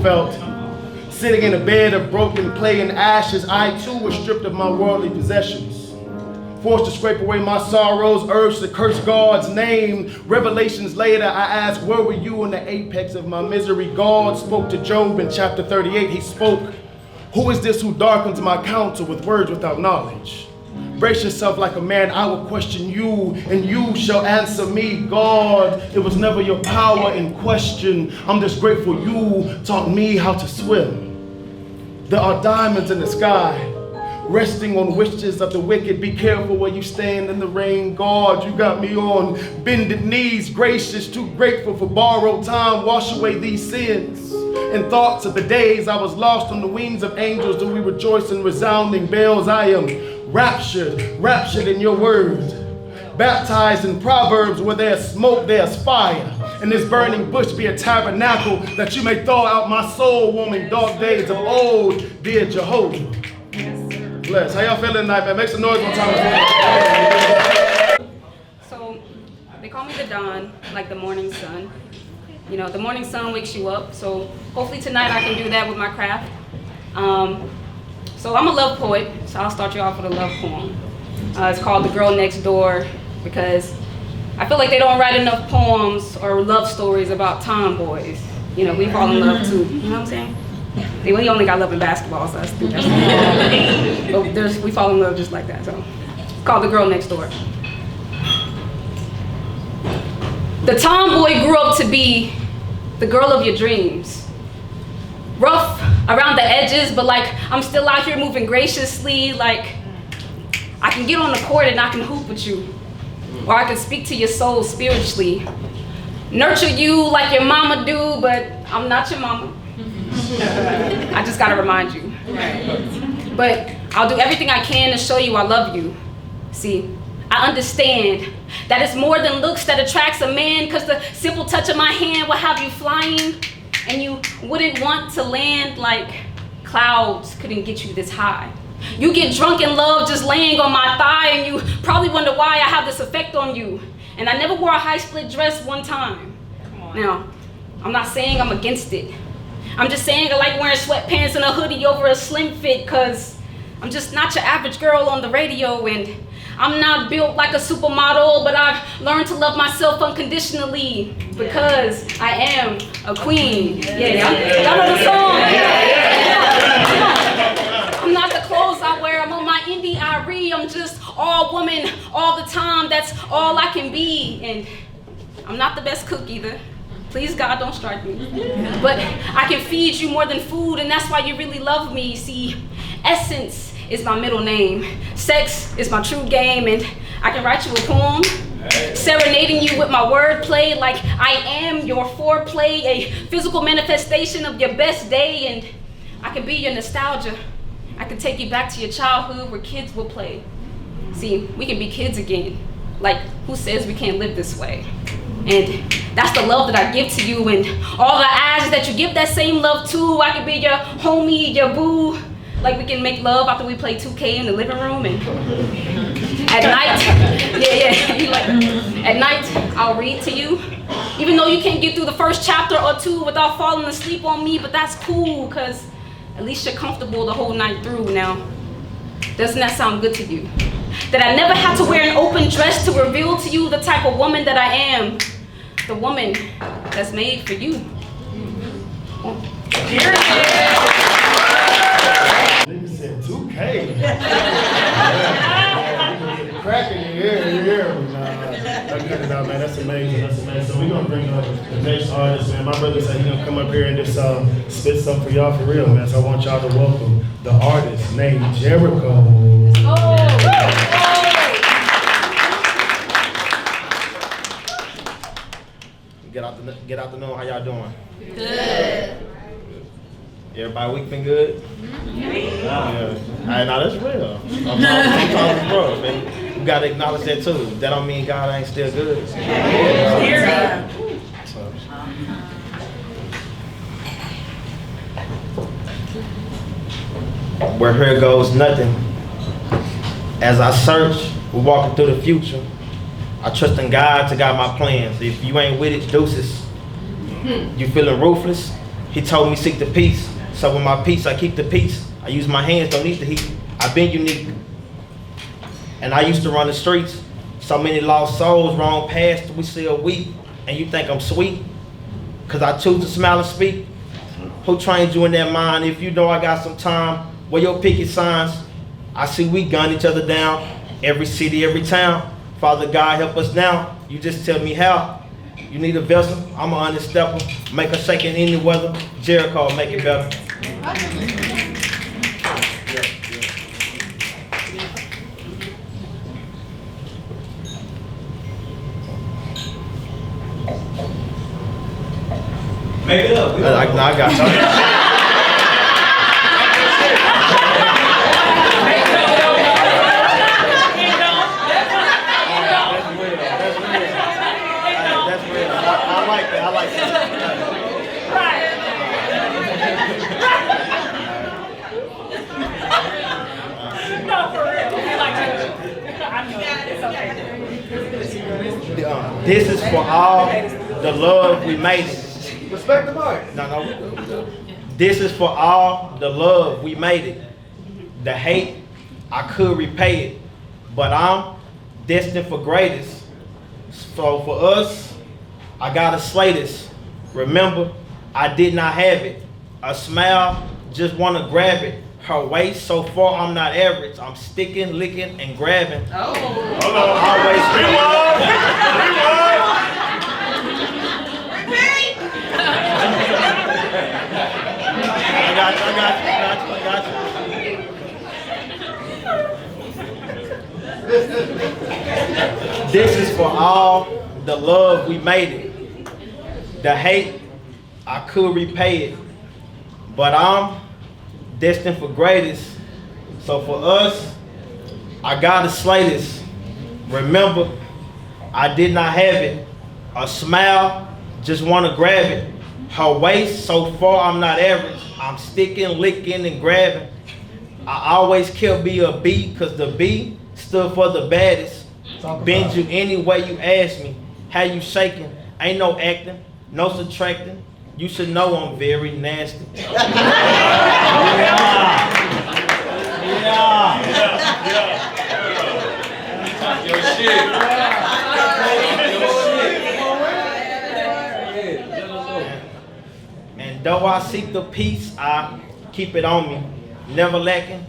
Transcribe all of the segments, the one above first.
felt. Sitting in a bed of broken clay and ashes, I too was stripped of my worldly possessions. Forced to scrape away my sorrows, urged to curse God's name. Revelations later, I asked, where were you in the apex of my misery? God spoke to Job in chapter 38. He spoke, who is this who darkens my counsel with words without knowledge? Brace yourself like a man, I will question you, and you shall answer me. God, it was never your power in question. I'm just grateful you taught me how to swim. There are diamonds in the sky, resting on wishes of the wicked. Be careful where you stand in the rain. God, you got me on bended knees, gracious, too grateful for borrowed time. Wash away these sins and thoughts of the days I was lost on the wings of angels. Do we rejoice in resounding bells? I am raptured in your word. Baptized in Proverbs, where there's smoke, there's fire. And this burning bush be a tabernacle that you may thaw out my soul, warming dark days of old, dear Jehovah. Bless. How y'all feeling tonight, man? Make some noise one time. So, they call me the dawn, like the morning sun. You know, the morning sun wakes you up. So, hopefully tonight I can do that with my craft. So, I'm a love poet, so I'll start you off with a love poem. It's called The Girl Next Door, because I feel like they don't write enough poems or love stories about tomboys. You know, we fall in love too. You know what I'm saying? We only got love in basketball, so that's but we fall in love just like that. So it's called The Girl Next Door. The tomboy grew up to be the girl of your dreams. Rough around the edges, but like I'm still out here moving graciously. Like I can get on the court and I can hoop with you. Or I can speak to your soul spiritually. Nurture you like your mama do, but I'm not your mama. I just gotta remind you. But I'll do everything I can to show you I love you. See, I understand that it's more than looks that attracts a man, cause the simple touch of my hand will have you flying, and you wouldn't want to land. Like clouds couldn't get you this high. You get drunk in love just laying on my thigh, and you probably wonder why I have this effect on you. And I never wore a high split dress one time. Now, I'm not saying I'm against it. I'm just saying I like wearing sweatpants and a hoodie over a slim fit, cause I'm just not your average girl on the radio, and I'm not built like a supermodel, but I've learned to love myself unconditionally because I am a queen. Yeah, y'all know the song. I'm not the clothes I wear, I'm on my indie Irie. I'm just all woman all the time, that's all I can be. And I'm not the best cook either. Please God, don't strike me. But I can feed you more than food, and that's why you really love me. See, essence is my middle name. Sex is my true game, and I can write you a poem, serenading you with my wordplay like I am your foreplay, a physical manifestation of your best day, and I can be your nostalgia. I can take you back to your childhood where kids will play. See, we can be kids again. Like, who says we can't live this way? And that's the love that I give to you, and all the eyes that you give that same love to. I can be your homie, your boo. Like we can make love after we play 2K in the living room, and at night, you like, at night I'll read to you. Even though you can't get through the first chapter or two without falling asleep on me, but that's cool, cause at least you're comfortable the whole night through. Now, doesn't that sound good to you? That I never had to wear an open dress to reveal to you the type of woman that I am. The woman that's made for you. Here it is. Nigga said 2K. Cracking in here. Cut it out, man. That's amazing. So we're gonna bring up the next artist, man. My brother said he's gonna come up here and just spit something for y'all for real, man. So I want y'all to welcome the artist named Jericho. Get out the know. How y'all doing? Good. Everybody week been good? Yeah. Hey, now that's real. I'm talking bro, man. You gotta acknowledge that too. That don't mean God ain't still good. Where here goes nothing. As I search, we're walking through the future. I trust in God to guide my plans. If you ain't with it, deuces. You feeling ruthless? He told me seek the peace. So with my peace, I keep the peace. I use my hands, don't need the heat. I've been unique. And I used to run the streets. So many lost souls, wrong past, we still weep. And you think I'm sweet? Cause I choose to smile and speak. Who trained you in that mind? If you know I got some time, where your picket signs? I see we gun each other down. Every city, every town. Father God, help us now. You just tell me how. You need a vessel, I'm an understepper. Make a shake in any weather. Jericho, make it better. Make it up. I got you. I like that. No, for real. I know. It's okay. This is for all the love we made it. Respect the mic. No. This is for all the love we made it. The hate, I could repay it. But I'm destined for greatest. So for us, I gotta slay this. Remember, I did not have it. A smile, just wanna grab it. Her waist so far, I'm not average. I'm sticking, licking, and grabbing. Oh. Hold on. Always I got you. This is for all the love we made it. The hate, I could repay it. But I'm destined for greatest. So for us, I gotta slay this. Remember, I did not have it. A smile, just wanna grab it. Her waist, so far I'm not average. I'm sticking, licking, and grabbing. I always kept be a B, cause the B stood for the baddest. Bend you any way you ask me. How you shaking? Ain't no acting, no subtracting. You should know I'm very nasty. Your shit. And though I seek the peace, I keep it on me, never lacking.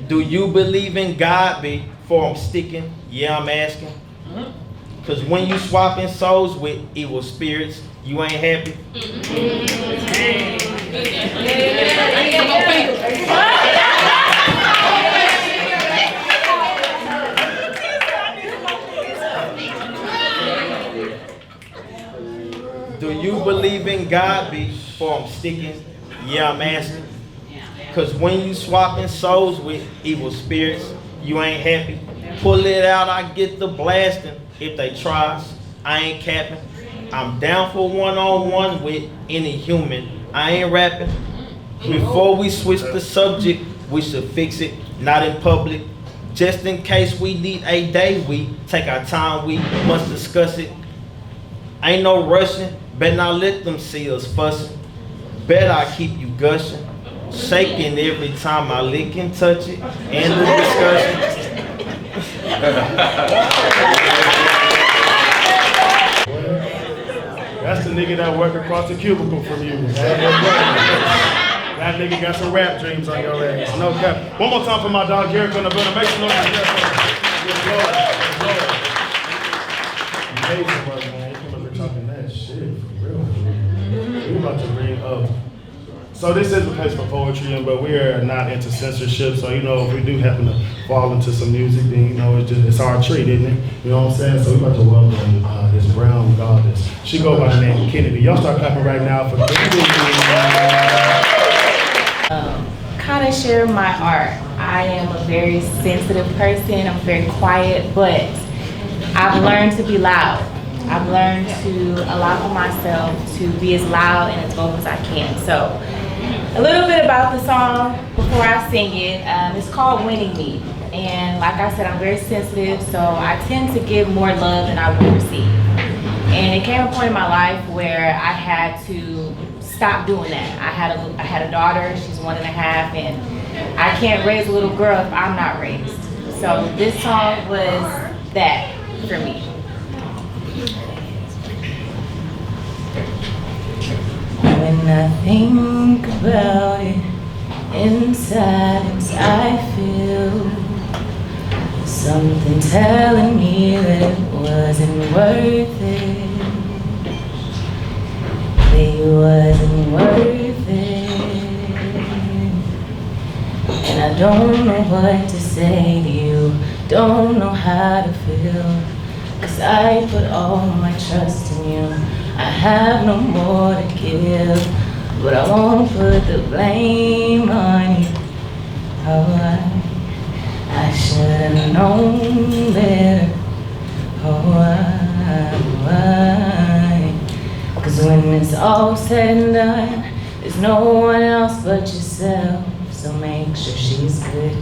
Do you believe in God before I'm sticking? Yeah, I'm asking. Cause when you swapping souls with evil spirits, you ain't happy. Do you believe in God before I'm sticking? Yeah, I'm asking. Cause when you swapping souls with evil spirits, you ain't happy. Pull it out, I get the blasting. If they tries, I ain't capping. I'm down for one-on-one with any human. I ain't rapping. Before we switch the subject, we should fix it, not in public. Just in case we need a day, we take our time, we must discuss it. Ain't no rushing, better not let them see us fussing. Bet I keep you gushing, shaking every time I lick and touch it. End the discussion. That's the nigga that work across the cubicle from you. That nigga got some rap dreams on your ass. No cap. One more time for my dog Jericho in the building. Make some noise. Amazing work, man. You come up here talking that shit for real. We about to bring up. So this is a place for poetry, but we are not into censorship. So if we do happen to fall into some music, then it's our treat, isn't it? You know what I'm saying? So we're about to welcome this brown goddess. She go by the name of Kennedy. Y'all start clapping right now for Kennedy. Kind of share my art. I am a very sensitive person. I'm very quiet, but I've learned to be loud. I've learned to allow for myself to be as loud and as vocal as I can. So a little bit about the song before I sing it. It's called Winning Me. And like I said, I'm very sensitive, so I tend to give more love than I will receive. And it came a point in my life where I had to stop doing that. I had a daughter, she's 1.5, and I can't raise a little girl if I'm not raised. So this song was that for me. When I think about it, in silence I feel something telling me that it wasn't worth it. It wasn't worth it. And I don't know what to say to you, don't know how to feel, 'cause I put all my trust in you. I have no more to give, but I won't put the blame on you. Oh, I should have known better. Oh, Cause when it's all said and done, there's no one else but yourself. So make sure she's good,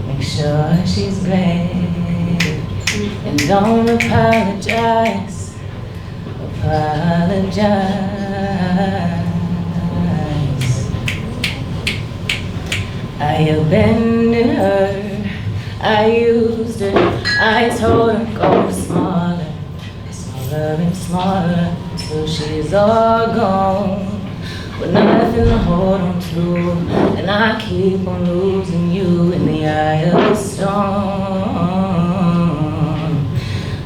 make sure she's great. And don't apologize, apologize. I abandoned her, I used her, I told her go smaller, smaller and smaller, till she's all gone, with nothing to hold on to, and I keep on losing you in the eye of the storm.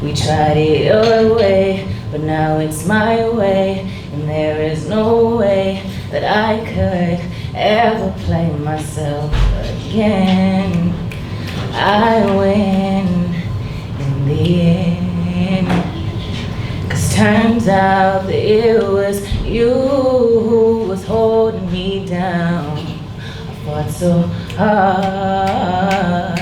We tried it your way, but now it's my way, and there is no way that I could ever play myself again. I win in the end, 'cause turns out that it was you who was holding me down. I fought so hard,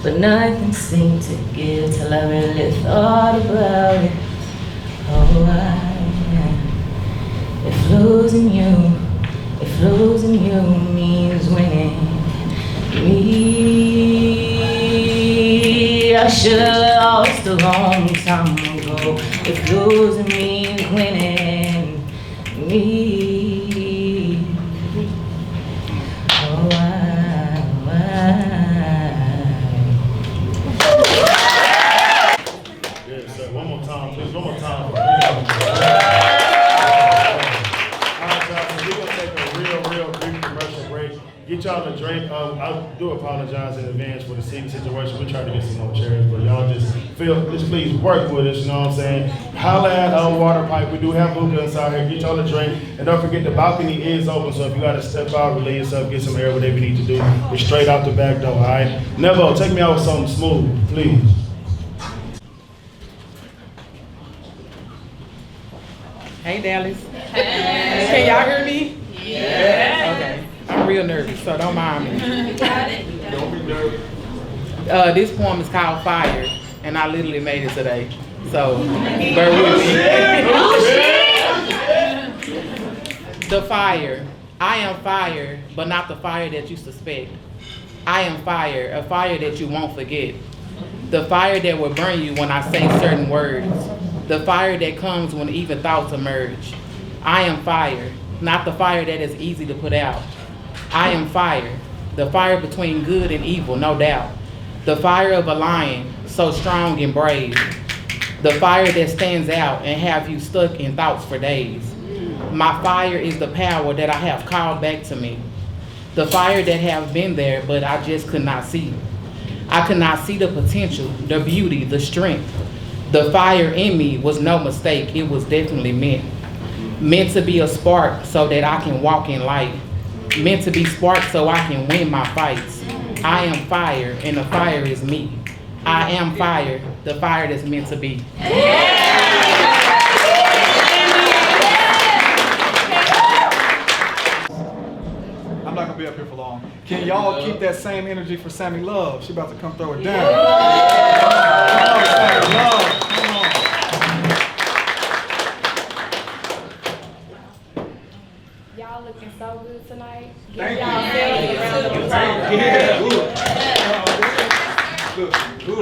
but nothing seemed to give till I really thought about it. Oh, if losing you means winning me, I should've lost a long time ago. If losing means winning me, oh, Yes, sir. One more time, please. One more time. All right, y'all. So we're gonna take a real brief commercial break. Get y'all a drink. I do apologize in advance for the seating situation. We're trying to get some more chairs, but y'all just please work with us. You know what I'm saying? Holla at Water Pipe. We do have hookah inside here. Get y'all a drink, and don't forget the balcony is open. So if you gotta step out, relieve yourself, get some air, whatever you need to do, it's straight out the back door. All right. Nevo, take me out with something smooth, please. Hey Dallas. Hey. Can y'all hear me? Yeah. Okay. I'm real nervous, so don't mind me. Don't be nervous. This poem is called Fire, and I literally made it today. So bear with me. The fire. I am fire, but not the fire that you suspect. I am fire, a fire that you won't forget. The fire that will burn you when I say certain words. The fire that comes when even thoughts emerge. I am fire, not the fire that is easy to put out. I am fire, the fire between good and evil, no doubt. The fire of a lion, so strong and brave. The fire that stands out and have you stuck in thoughts for days. My fire is the power that I have called back to me. The fire that have been there, but I just could not see. I could not see the potential, the beauty, the strength. The fire in me was no mistake, it was definitely meant. Meant to be a spark so that I can walk in light. Meant to be sparked so I can win my fights. I am fire, and the fire is me. I am fire, the fire that's meant to be. I'm not gonna be up here for long. Can y'all keep that same energy for Sammy Love? She about to come throw it down. Come on, Sammy Love. Come on. Y'all looking so good tonight. Thank Y'all you. a round of applause. Good.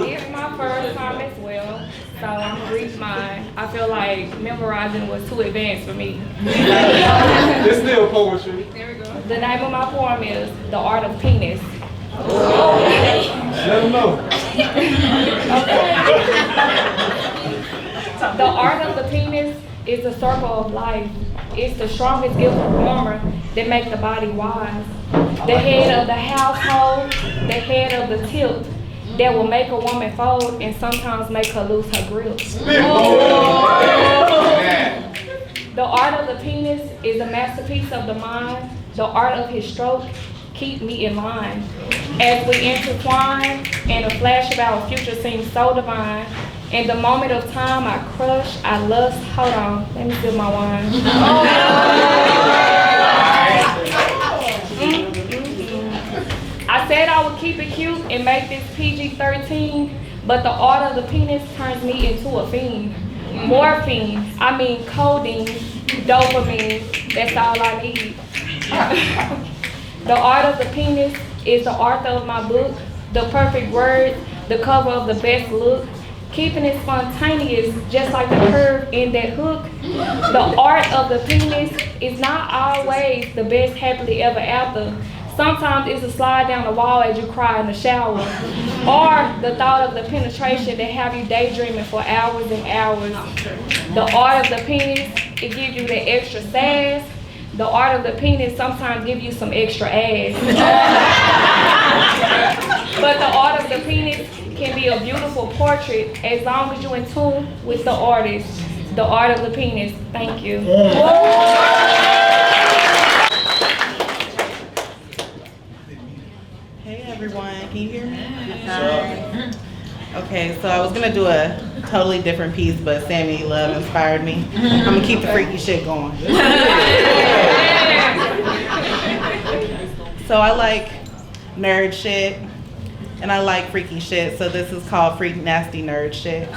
It's my first time as well, so I'm gonna read mine. I feel like memorizing was too advanced for me. It's still poetry. The name of my poem is The Art of Penis. Let them know. The art of the penis is the circle of life. It's the strongest gift performer that makes the body wise. The head of the household, the head of the tip that will make a woman fold and sometimes make her lose her grip. The art of the penis is a masterpiece of the mind. The art of his stroke keep me in line. As we intertwine and a flash of our future seems so divine. In the moment of time, I crush, I lust. Hold on, let me sip my wine. I said I would keep it cute and make this PG-13, but the art of the penis turns me into a fiend. Morphine, I mean codeine, dopamine, that's all I need. The art of the penis is the author of my book, the perfect word, the cover of the best look. Keeping it spontaneous, just like the curve in that hook. The art of the penis is not always the best happily ever after. Sometimes it's a slide down the wall as you cry in the shower. Or the thought of the penetration that have you daydreaming for hours and hours. The art of the penis, it gives you the extra sass. The art of the penis sometimes give you some extra ass. But the art of the penis can be a beautiful portrait as long as you're in tune with the artist. The art of the penis. Thank you. Hey everyone, can you hear me? Okay, so I was gonna do a totally different piece, but Sammy Love inspired me. I'm gonna keep the freaky shit going. So I like nerd shit, and I like freaky shit, so this is called Freak Nasty Nerd Shit.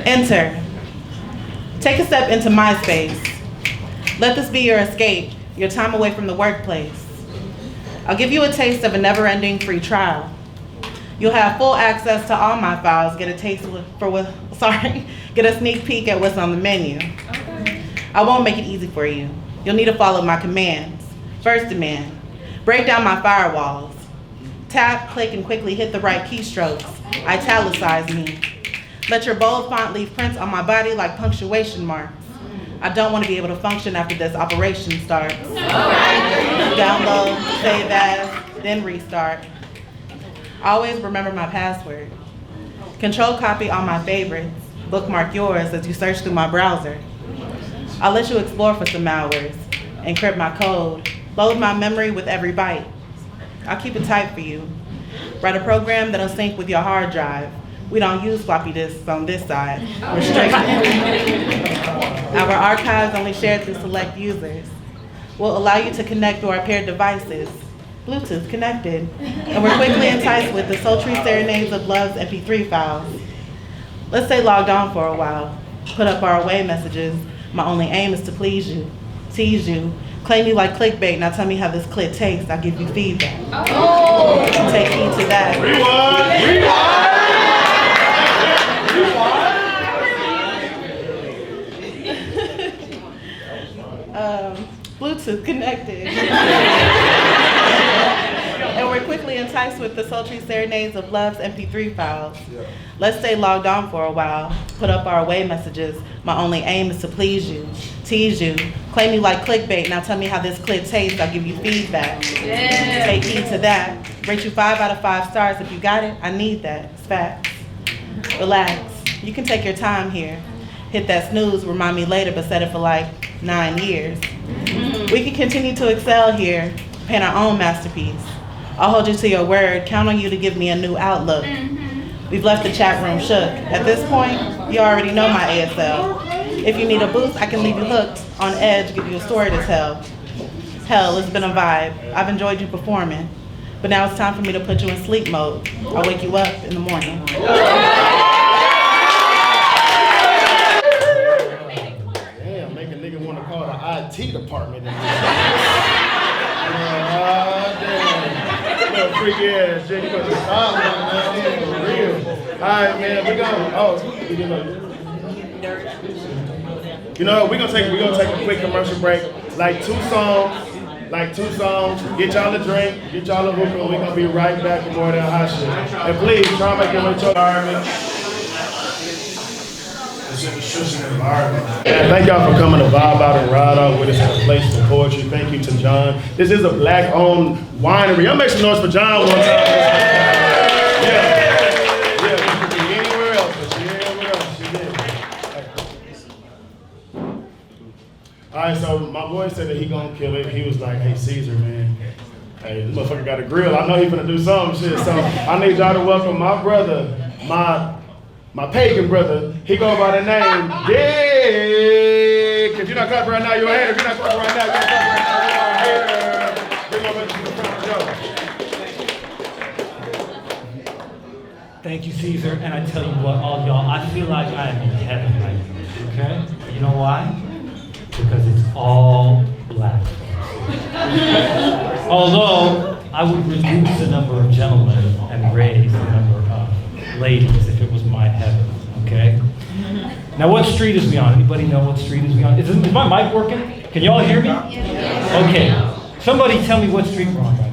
Enter. Take a step into my space. Let this be your escape, your time away from the workplace. I'll give you a taste of a never-ending free trial. You'll have full access to all my files, get a sneak peek at what's on the menu. I won't make it easy for you. You'll need to follow my commands. First demand, break down my firewalls. Tap, click, and quickly hit the right keystrokes. Italicize me. Let your bold font leave prints on my body like punctuation marks. I don't want to be able to function after this operation starts. Download, save as, then restart. Always remember my password. Control copy all my favorites. Bookmark yours as you search through my browser. I'll let you explore for some hours. Encrypt my code. Load my memory with every byte. I'll keep it tight for you. Write a program that'll sync with your hard drive. We don't use floppy disks on this side. Restricted. Our archives only shared through select users. We'll allow you to connect through our paired devices. Bluetooth connected. And we're quickly enticed with the sultry serenades of love's MP3 files. Let's stay logged on for a while. Put up our away messages. My only aim is to please you, tease you, claim you like clickbait. Now tell me how this clit tastes. I'll give you feedback. Oh. Take heed to that. Bluetooth connected. And we're quickly enticed with the sultry serenades of love's MP3 files. Let's stay logged on for a while. Put up our away messages. My only aim is to please you, tease you, claim you like clickbait. Now tell me how this clit tastes. I'll give you feedback. Yeah. Take heed to that. Rate you 5 out of 5 stars. If you got it, I need that. It's facts. Relax. You can take your time here. Hit that snooze, remind me later, but set it for like 9 years. We can continue to excel here, paint our own masterpiece. I'll hold you to your word, count on you to give me a new outlook. We've left the chat room shook. At this point, you already know my ASL. If you need a boost, I can leave you hooked, on edge, give you a story to tell. Hell, it's been a vibe. I've enjoyed you performing. But now it's time for me to put you in sleep mode. I'll wake you up in the morning. Damn, make a nigga want to call the IT department in here. freaky ass, Jay. You gonna stop, man. For real. All right, man. We gonna. Oh, you know, we're gonna take a quick commercial break. Like two songs. Get y'all a drink. Get y'all a hookah. We're gonna be right back with more of that hot shit. And please try to make it with your environment. And thank y'all for coming to vibe out and ride out with us at a place for poetry. Thank you to John. This is a black-owned winery. Y'all make some noise for John one time. Yeah, we could be anywhere else, but she did. All right, so my boy said that he gonna kill it. He was like, "Hey Caesar, man, hey, this motherfucker got a grill. I know he finna do some shit. So I need y'all to welcome my brother, my pagan brother. He go by the name Dick. If you're not clapping right now, you're ahead. If you're not clapping right now, you're ahead. Bring over to the front, yo. Thank you, Caesar. And I tell you what, all y'all, I feel like I am in heaven right now. Okay? You know why? Because it's all black. Although I would reduce the number of gentlemen and raise the number of ladies if it was my heaven, okay? Now what street is we on? Anybody know what street is we on? Is my mic working? Can y'all hear me? Okay. Somebody tell me what street we're on right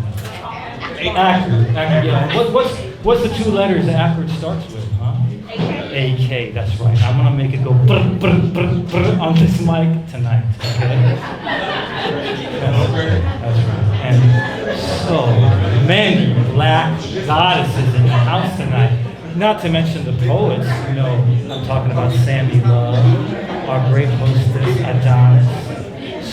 now. Akron, yeah. What's the two letters that Akron starts with, huh? AK, that's right. I'm gonna make it go brr, brr, brr, brr on this mic tonight, okay? That's right. And so many black goddesses in the house tonight. Not to mention the poets, you know, I'm talking about Sammy Love, our great hostess, Adonis.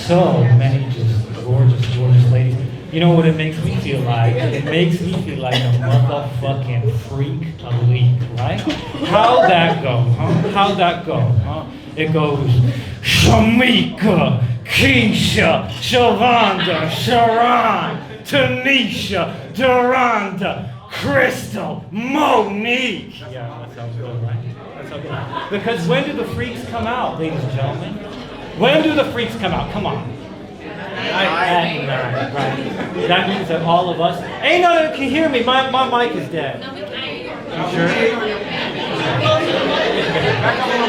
So many just gorgeous, gorgeous ladies. You know what it makes me feel like? It makes me feel like a motherfucking freak of the week, right? How'd that go, huh? How'd that go, huh? It goes, Shamika, Keisha, Shavonda, Sharon, Tanisha, Duranda, Crystal, Monique. Yeah, that sounds good, right? That sounds good. Because when do the freaks come out, ladies and gentlemen? When do the freaks come out? Come on. At night, right. That means that all of us. Hey, no, can you hear me? My mic is dead. You sure?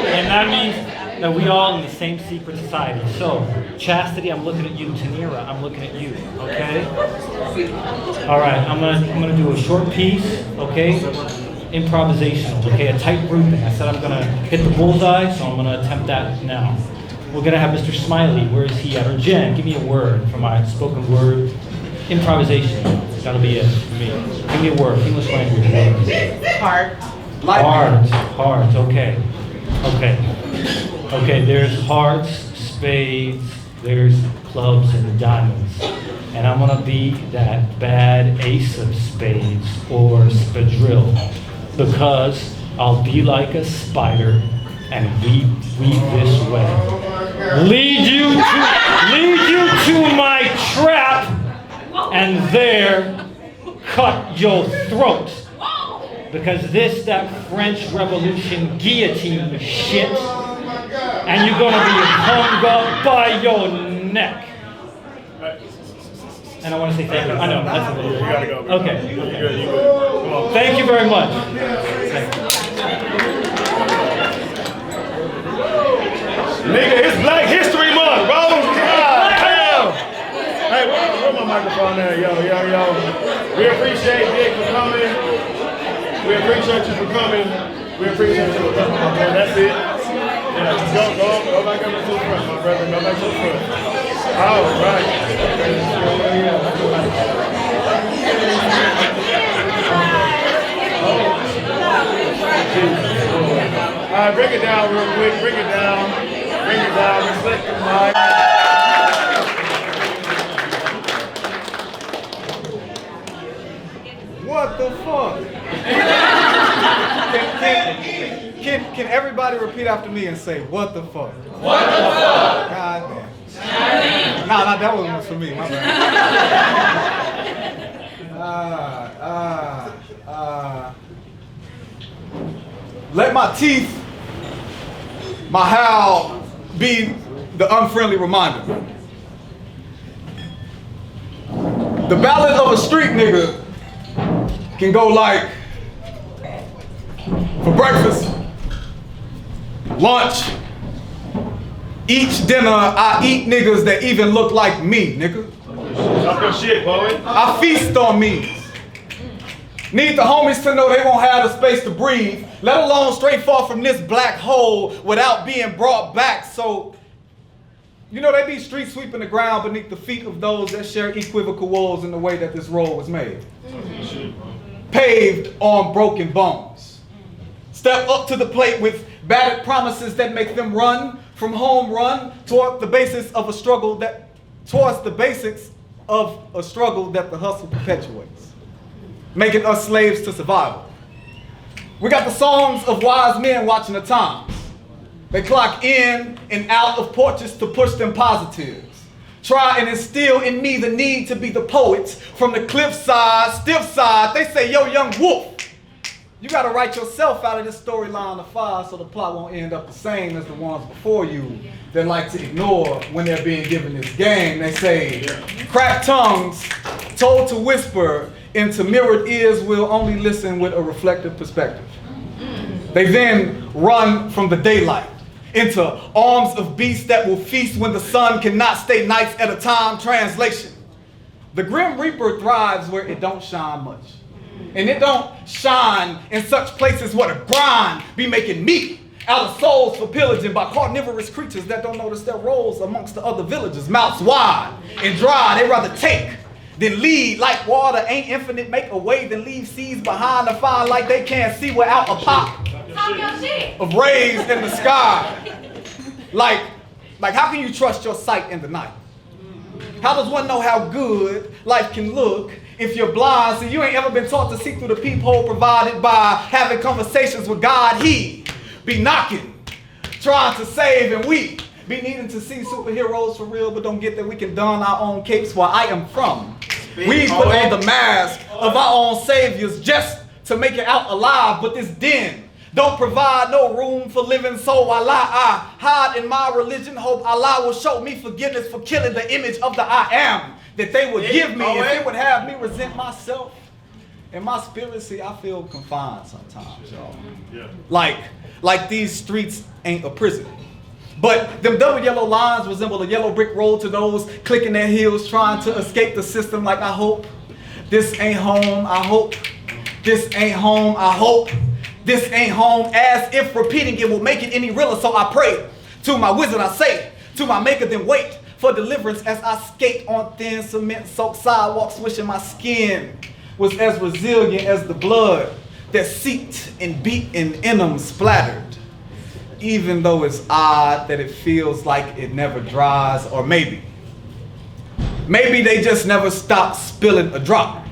And that means that we all in the same secret society. So, Chastity, I'm looking at you. Tanira, I'm looking at you. Okay? All right, I'm gonna do a short piece. Okay? Improvisational. Okay, a tight grouping. I said I'm gonna hit the bullseye, so I'm gonna attempt that now. We're gonna have Mr. Smiley. Where is he at? Or Jen, give me a word for my spoken word improvisation. That'll be it for me. Give me a word. English language. Heart. Heart. Okay. There's hearts, spades. There's clubs and diamonds. And I'm gonna be that bad ace of spades or spadrille because I'll be like a spider and weave this way. Lead you to my trap and there cut your throat. Because that French Revolution guillotine shit and you're gonna be hung up by your neck. And I want to say thank you. I know, that's a little bit. You gotta go. Okay. You go. Come on. Thank you very much. Nigga, it's Black History Month, bro. Damn. Hey, where my microphone at? Yo. We appreciate Dick for coming. We appreciate you for coming. That's it. Yeah, go back up to the front, my brother. Go back to the front. All right. All right, bring it down real quick. Bring it down. Reflect the mic. What the fuck? Can everybody repeat after me and say, what the fuck? What the fuck? God damn. Nah, that one was for me, my bad. Let my teeth, my howl, be the unfriendly reminder. The ballad of a street nigga can go like, for breakfast, lunch, each dinner, I eat niggas that even look like me, nigga. Talk your shit, boy. I feast on me. Need the homies to know they won't have the space to breathe, let alone straight fall from this black hole without being brought back. So, you know, they be street sweeping the ground beneath the feet of those that share equivocal woes in the way that this road was made. Paved on broken bones. Step up to the plate with battered promises that make them run from home run toward the basis of a struggle that, towards the basics of a struggle that the hustle perpetuates, making us slaves to survival. We got the songs of wise men watching the times. They clock in and out of porches to push them positives. Try and instill in me the need to be the poets from the cliffside, stiff side. They say, yo, young wolf, you gotta write yourself out of this storyline of fire so the plot won't end up the same as the ones before you that like to ignore when they're being given this game. They say, cracked tongues told to whisper into mirrored ears will only listen with a reflective perspective. They then run from the daylight into arms of beasts that will feast when the sun cannot stay nights at a time. Translation: the Grim Reaper thrives where it don't shine much. And it don't shine in such places where the grind be making meat out of souls for pillaging by carnivorous creatures that don't notice their roles amongst the other villagers. Mouths wide and dry, they rather take than lead. Like water ain't infinite, make a way than leave seas behind to find like they can't see without a pop of rays in the sky. Like how can you trust your sight in the night? How does one know how good life can look if you're blind? So you ain't ever been taught to see through the peephole provided by having conversations with God. He be knocking, trying to save, and we be needing to see superheroes for real, but don't get that we can don our own capes where I am from. We put on the mask of our own saviors just to make it out alive, but this den don't provide no room for living, so I hide in my religion, hope Allah will show me forgiveness for killing the image of the I am that they would give me if it would have me resent myself and my spirit. See, I feel confined sometimes, y'all. Like these streets ain't a prison. But them double yellow lines resemble a yellow brick road to those clicking their heels trying to escape the system. Like, I hope this ain't home, I hope this ain't home, I hope this ain't home, as if repeating it will make it any realer. So I pray to my wizard, I say to my maker, then wait for deliverance as I skate on thin cement soaked sidewalks, wishing my skin was as resilient as the blood that seeped and beat and in them splattered. Even though it's odd that it feels like it never dries, or maybe they just never stop spilling a drop.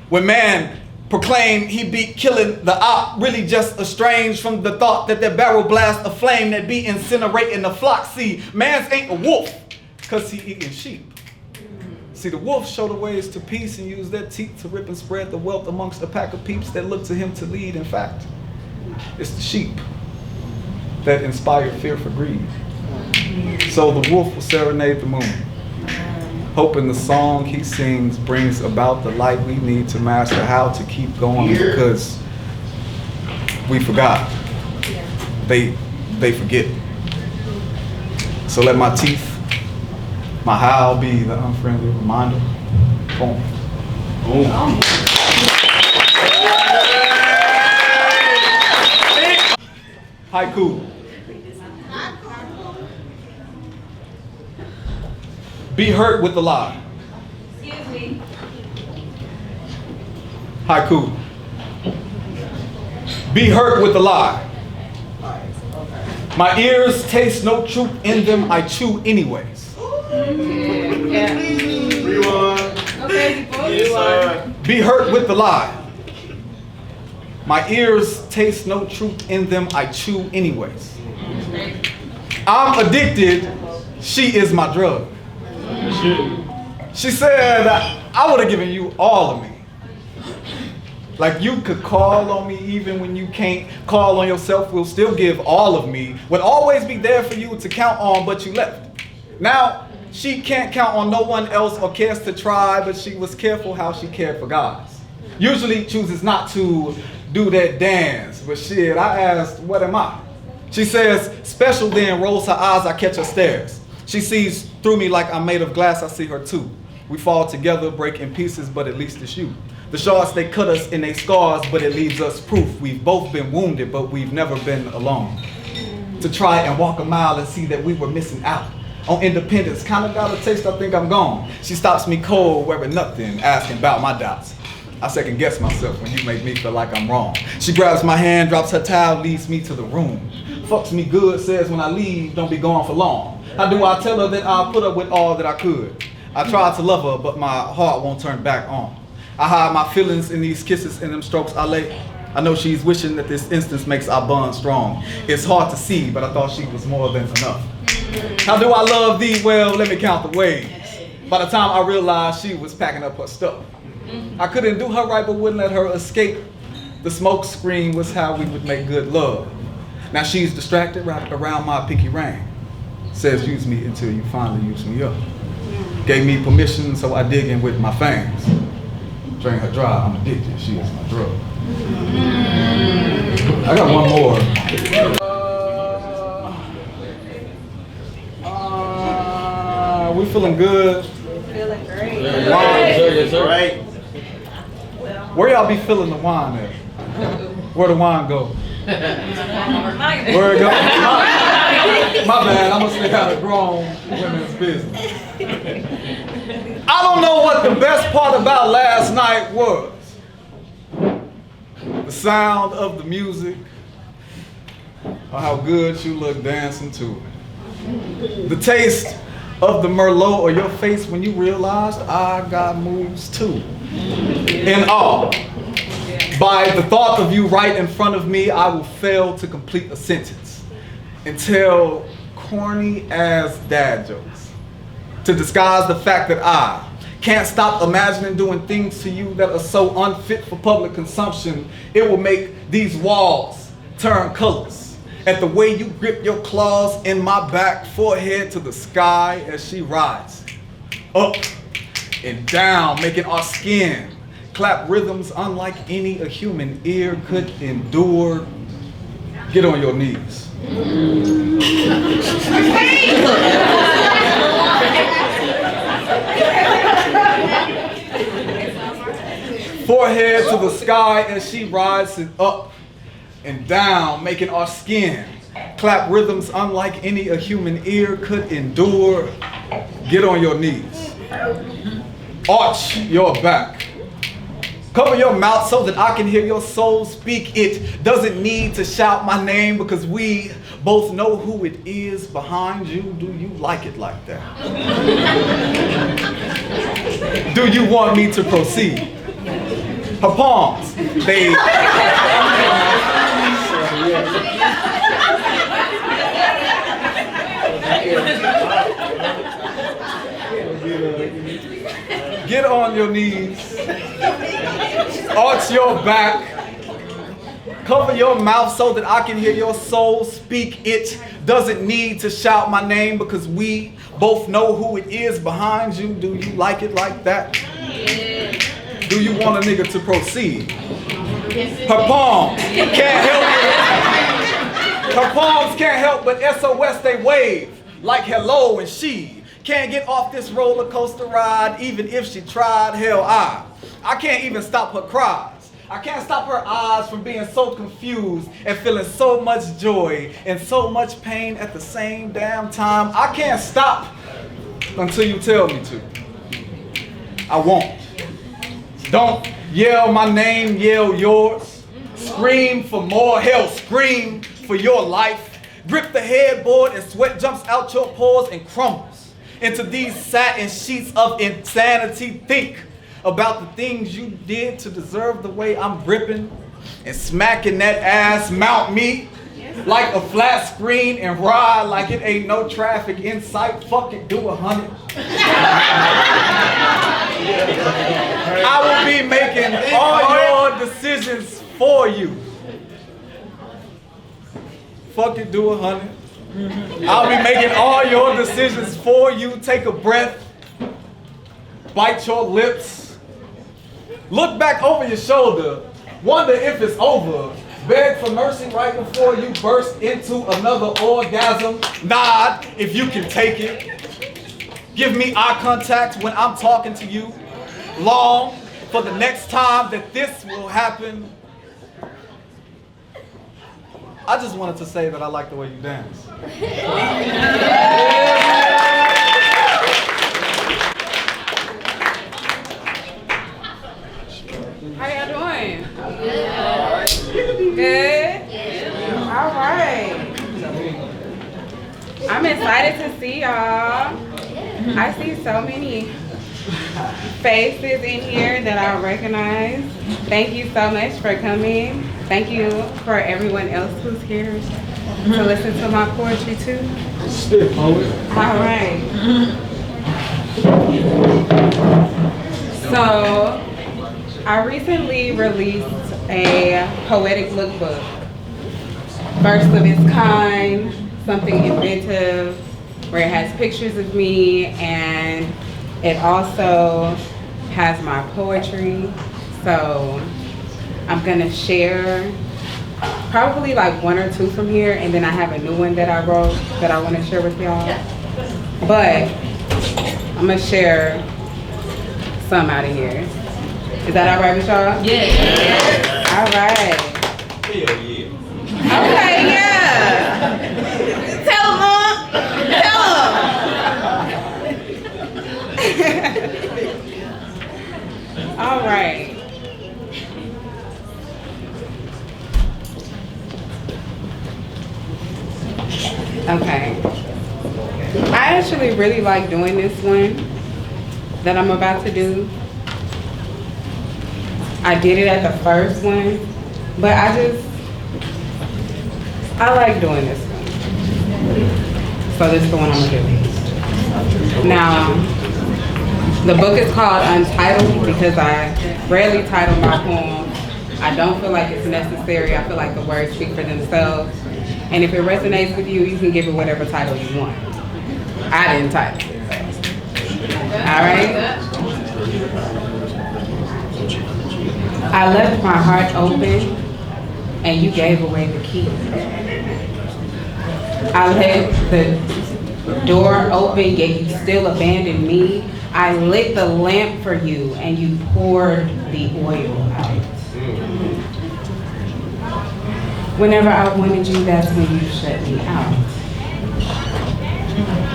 When man proclaimed he beat killing the op, really just estranged from the thought that their barrel blast a flame that be incinerating the flock. See, man's ain't a wolf, cause he eating sheep. See, the wolves show the ways to peace and use their teeth to rip and spread the wealth amongst a pack of peeps that look to him to lead. In fact, it's the sheep that inspire fear for greed. So the wolf will serenade the moon, hoping the song he sings brings about the light we need to master how to keep going, because we forgot. They forget. So let my teeth, my howl be the unfriendly reminder. Boom. Boom. Haiku. Be hurt with the lie. Excuse me. Haiku. Be hurt with the lie. My ears taste no truth in them, I chew anyways. Be hurt with the lie. My ears taste no truth in them, I chew anyways. I'm addicted, she is my drug. She said, I would have given you all of me. Like, you could call on me even when you can't call on yourself. We'll still give all of me. Would always be there for you to count on, but you left. Now, she can't count on no one else or cares to try, but she was careful how she cared for guys. Usually chooses not to do that dance, but shit, I asked, what am I? She says, special, then rolls her eyes, I catch her stares. She sees through me like I'm made of glass, I see her too. We fall together, break in pieces, but at least it's you. The shards, they cut us in they scars, but it leaves us proof. We've both been wounded, but we've never been alone. To try and walk a mile and see that we were missing out on independence. Kinda got a taste, I think I'm gone. She stops me cold, wearing nothing, asking about my doubts. I second guess myself when you make me feel like I'm wrong. She grabs my hand, drops her towel, leads me to the room. Fucks me good, says when I leave, don't be gone for long. How do I tell her that I'll put up with all that I could? I tried to love her, but my heart won't turn back on. I hide my feelings in these kisses and them strokes I lay. I know she's wishing that this instance makes our bond strong. It's hard to see, but I thought she was more than enough. How do I love thee? Well, let me count the ways. By the time I realized she was packing up her stuff. I couldn't do her right, but wouldn't let her escape. The smoke screen was how we would make good love. Now she's distracted, wrapped around my pinky ring. Says use me until you finally use me up. Gave me permission, so I dig in with my fangs. Drain her dry, I'm addicted, she is my drug. I got one more. We feeling good? Feeling great. Yes, sir. Right. Where y'all be feeling the wine at? Where the wine go? Where it go? My bad, I must have had a grown women's business. I don't know what the best part about last night was. The sound of the music, or how good you look dancing to it. The taste of the Merlot or your face when you realized I got moves too. In awe, by the thought of you right in front of me, I will fail to complete a sentence and tell corny ass dad jokes to disguise the fact that I can't stop imagining doing things to you that are so unfit for public consumption. It will make these walls turn colors at the way you grip your claws in my back, forehead to the sky as she rides up and down, making our skin clap rhythms unlike any a human ear could endure. Get on your knees. Forehead to the sky as she rides it up and down, making our skin clap rhythms unlike any a human ear could endure. Get on your knees. Arch your back. Cover your mouth so that I can hear your soul speak. It doesn't need to shout my name because we both know who it is behind you. Do you like it like that? Do you want me to proceed? Her palms, they... Get on your knees. Arch your back. Cover your mouth so that I can hear your soul speak. It doesn't need to shout my name because we both know who it is behind you. Do you like it like that? Do you want a nigga to proceed? Her palms can't help it. Her palms can't help but SOS they wave like hello, and she can't get off this roller coaster ride even if she tried. Hell, I can't even stop her cries. I can't stop her eyes from being so confused and feeling so much joy and so much pain at the same damn time. I can't stop until you tell me to. I won't. Don't yell my name, yell yours. Scream for more, hell, scream for your life. Grip the headboard and sweat jumps out your pores and crumbles into these satin sheets of insanity. Think about the things you did to deserve the way I'm gripping and smacking that ass. Mount me like a flat screen and ride like it ain't no traffic in sight. Fuck it, do 100. I will be making all your decisions for you. Fuck it, do 100. I'll be making all your decisions for you. Take a breath. Bite your lips. Look back over your shoulder, wonder if it's over. Beg for mercy right before you burst into another orgasm. Nod if you can take it. Give me eye contact when I'm talking to you. Long for the next time that this will happen. I just wanted to say that I like the way you dance. How y'all doing? Good? All right. I'm excited to see y'all. I see so many faces in here that I recognize. Thank you so much for coming. Thank you for everyone else who's here to listen to my poetry too. All right. So, I recently released a poetic lookbook. First of its kind, something inventive, where it has pictures of me and it also has my poetry. So I'm gonna share probably like one or two from here, and then I have a new one that I wrote that I wanna share with y'all. But I'm gonna share some out of here. Is that all right with y'all? Yeah. All right. Hell yeah. Okay, yeah. Tell them, Mom. Tell them. All right. Okay. I actually really like doing this one that I'm about to do. I did it at the first one, but I like doing this one. So this is the one I'm gonna do. Now, the book is called Untitled because I rarely title my poems. I don't feel like it's necessary. I feel like the words speak for themselves. And if it resonates with you, you can give it whatever title you want. I didn't title it. All right? I left my heart open and you gave away the key. I left the door open yet you still abandoned me. I lit the lamp for you and you poured the oil out. Whenever I wanted you, that's when you shut me out.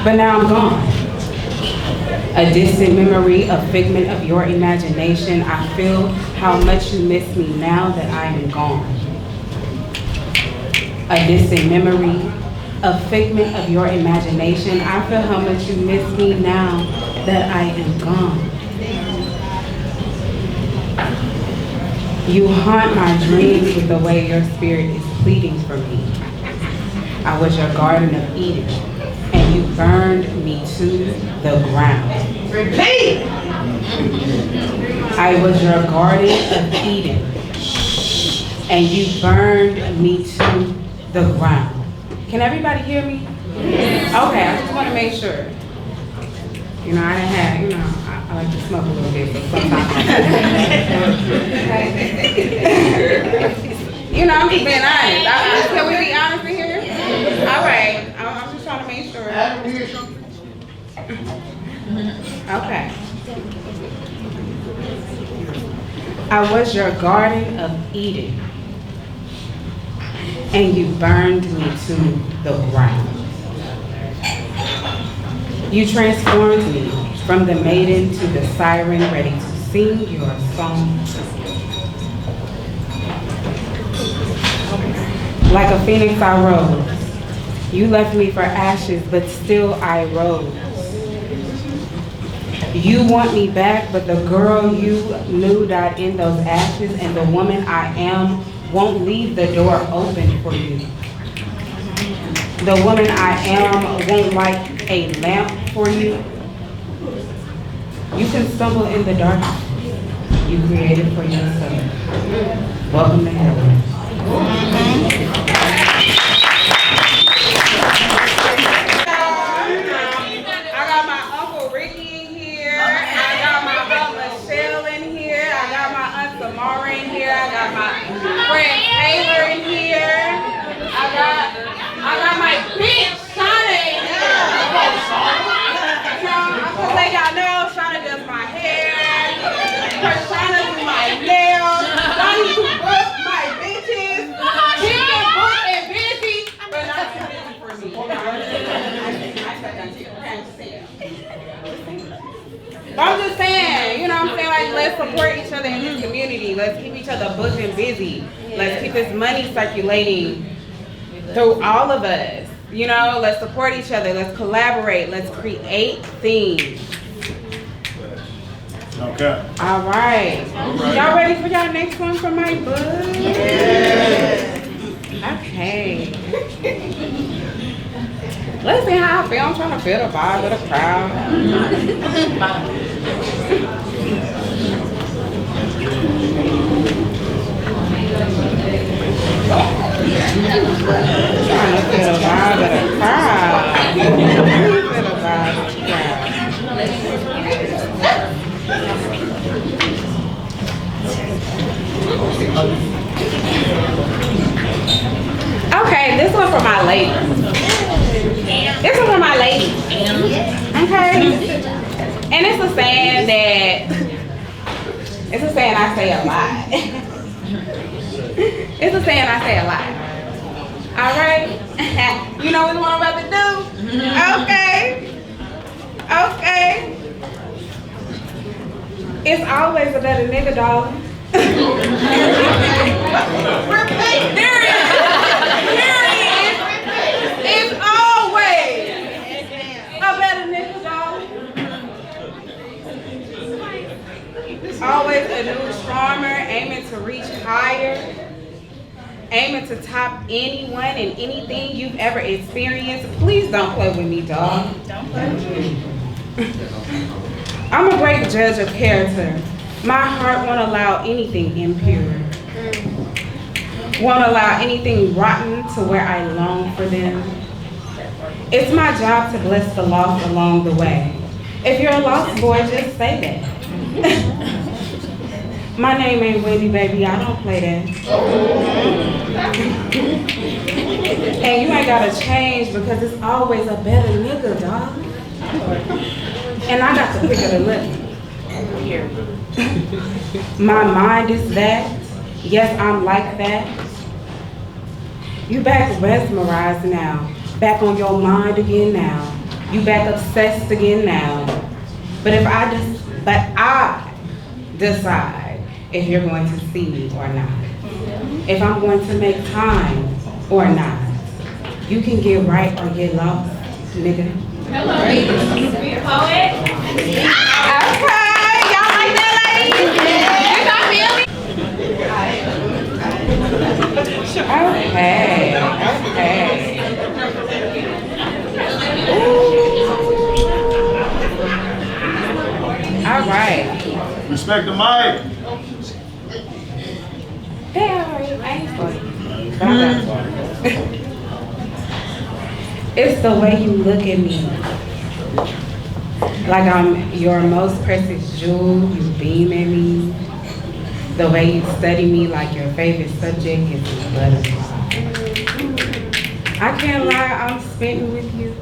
But now I'm gone. A distant memory, a figment of your imagination. I feel how much you miss me now that I am gone. A distant memory, a figment of your imagination. I feel how much you miss me now that I am gone. You haunt my dreams with the way your spirit is pleading for me. I was your Garden of Eden, and you burned me to the ground. Repeat! I was your Garden of Eden, and you burned me to the ground. Can everybody hear me? Okay, I just want to make sure. You know, I didn't have, you know, I like to smoke a little bit, so sometimes you know, I'm just being honest. Can we be honest in here? All right, I'm just trying to make sure. Okay. I was your Garden of Eden, and you burned me to the ground. You transformed me from the maiden to the siren ready to sing your song. Like a phoenix I rose. You left me for ashes, but still I rose. You want me back, but the girl you knew died in those ashes, and the woman I am won't leave the door open for you. The woman I am won't light a lamp for you. You can stumble in the dark you created for yourself. Welcome to heaven. I got my Uncle Ricky in here. I got my Aunt Michelle in here. I got my I'm just saying, you know what I'm saying? Like, let's support each other in this community. Let's keep each other booked and busy. Let's keep this money circulating through all of us. You know, let's support each other. Let's collaborate. Let's create things. Okay. All right. Y'all ready for y'all next one from my book? Okay. Let's see how I feel. I'm trying to feel the vibe of the crowd. Trying to feel the vibe of the crowd. Feel the vibe of the crowd. Okay, this one for my ladies. This one for my ladies. Okay? And it's a saying I say a lot. It's a saying I say a lot. Alright? You know what I'm about to do? Okay. Okay. It's always a better nigga, darling. It's always a better nigga, darling. Always a new charmer, aiming to reach higher, aiming to top anyone and anything you've ever experienced. Please don't play with me, dog. Don't play with me. I'm a great judge of character. My heart won't allow anything impure. Won't allow anything rotten to where I long for them. It's my job to bless the lost along the way. If you're a lost boy, just say that. My name ain't Wendy, baby. I don't play that. And you ain't gotta change because it's always a better nigga, dog. And I got to pick of the lip. Here. My mind is that. Yes, I'm like that. You back mesmerized now. Back on your mind again now. You back obsessed again now. But I decide if you're going to see me or not. If I'm going to make time or not. You can get right or get lost, nigga. Hello. Poet. Okay, y'all like that, ladies? Okay. All right. Respect the mic. Hey, all right. I ain't funny. It's the way you look at me. Like I'm your most precious jewel. You beam at me. The way you study me like your favorite subject is a butterfly. I can't lie, I'm spitting with you.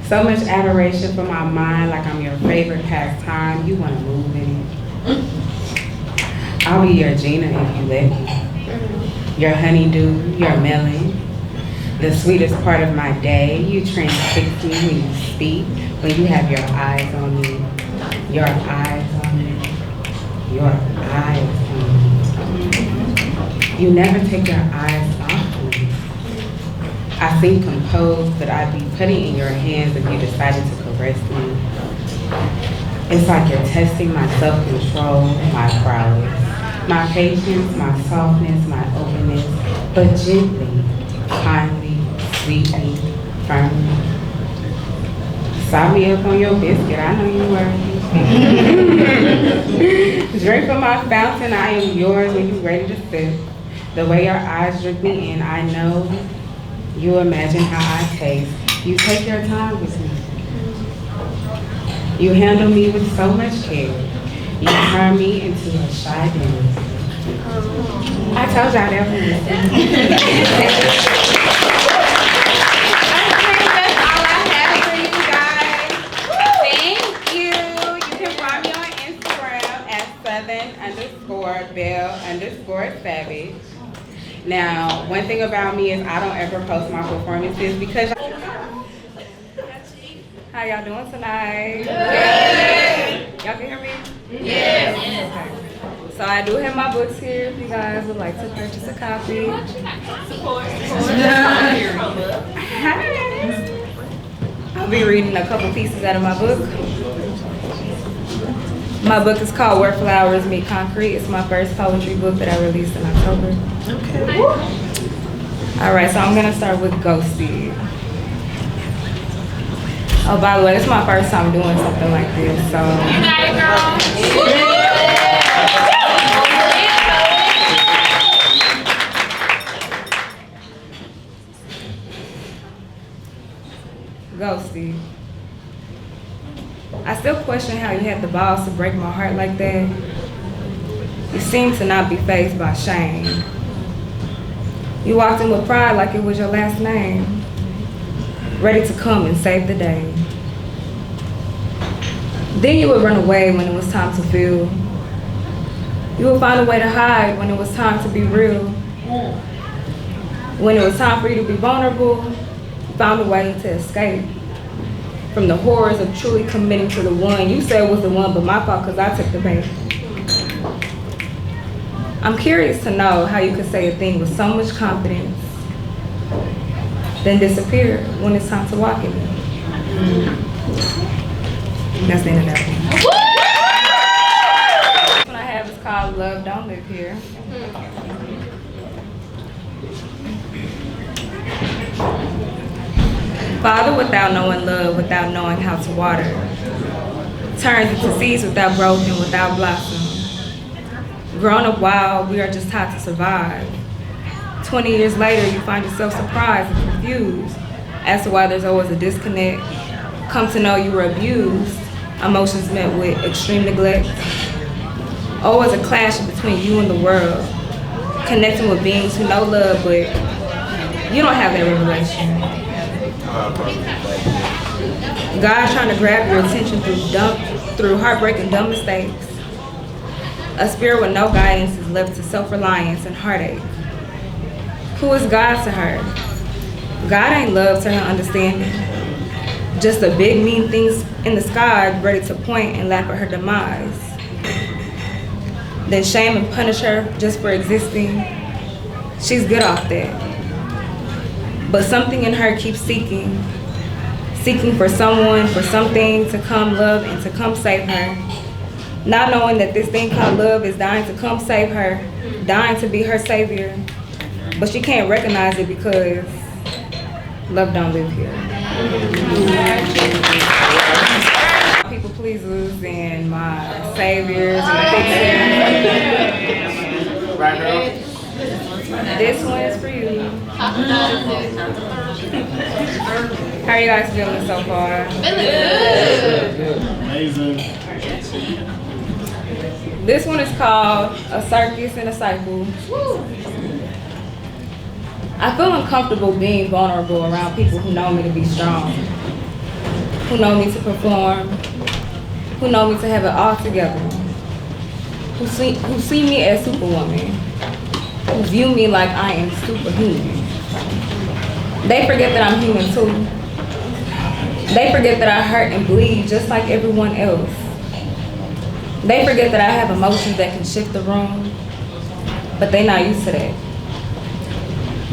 So much adoration for my mind, like I'm your favorite pastime. You want to move in it. I'll be your Gina if you let me. Your honeydew, your melon. The sweetest part of my day. You transfix me when you speak, when you have your eyes on me. Your eyes on me. Your eyes on me. You never take your eyes off me. I seem composed, but I'd be putting in your hands if you decided to caress me. It's like you're testing my self-control, my prowess, my patience, my softness, my openness, but gently, kindly, sweetly, firmly. Sop me up on your biscuit, I know you were. Drink from my fountain, I am yours when you're ready to sip. The way your eyes drink me in, I know you imagine how I taste. You take your time with me. You handle me with so much care. You turn me into a shy dancer. I told y'all that one. That's all I have for you guys. Thank you. You can find me on Instagram at Southern_Belle_Savage. Now, one thing about me is I don't ever post my performances because. How How y'all doing tonight? Good. Y'all can hear me? Yes. Okay. So I do have my books here if you guys would like to purchase a copy. I'll be reading a couple pieces out of my book. My book is called Where Flowers Meet Concrete. It's my first poetry book that I released in October. Okay. All right, so I'm gonna start with Ghosty. Oh, by the way, it's my first time doing something like this, so. You got it, girl. Ghosty. I still question how you had the balls to break my heart like that. You seem to not be fazed by shame. You walked in with pride like it was your last name, ready to come and save the day. Then you would run away when it was time to feel. You would find a way to hide when it was time to be real. When it was time for you to be vulnerable, you found a way to escape from the horrors of truly committing to the one you said was the one, but my fault because I took the bait. I'm curious to know how you could say a thing with so much confidence, then disappear when it's time to walk in it. That's the end of that one. What I have is called Love Don't Live Here. Father without knowing love, without knowing how to water, turns into seeds without growth and without blossom. Grown up wild, we are just taught to survive. 20 years later, you find yourself surprised and confused as to why there's always a disconnect. Come to know you were abused, emotions met with extreme neglect. Always a clash between you and the world, connecting with beings who know love, but you don't have that revelation. God trying to grab your attention through heartbreak and dumb mistakes. A spirit with no guidance is left to self-reliance and heartache. Who is God to her? God ain't love to her understanding. Just a big mean things in the sky ready to point and laugh at her demise. Then shame and punish her just for existing. She's good off that. But something in her keeps seeking for someone, for something to come love and to come save her. Not knowing that this thing called love is dying to come save her, dying to be her savior. But she can't recognize it because love don't live here. People pleasers and my saviors and fixers. Right, girl? This one is for you. How are you guys feeling so far? Amazing. This one is called A Circus and a Cycle. I feel uncomfortable being vulnerable around people who know me to be strong, who know me to perform, who know me to have it all together, who see me as Superwoman, who view me like I am superhuman. They forget that I'm human too. They forget that I hurt and bleed just like everyone else. They forget that I have emotions that can shift the room, but they're not used to that.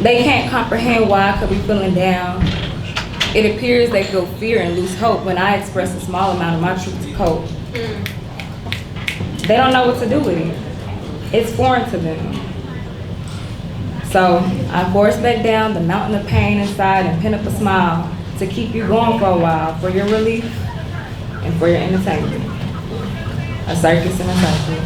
They can't comprehend why I could be feeling down. It appears they feel fear and lose hope when I express a small amount of my truth to cope. They don't know what to do with it. It's foreign to them. So I force back down the mountain of pain inside and pin up a smile to keep you going for a while, for your relief and for your entertainment. A circus and a cycle.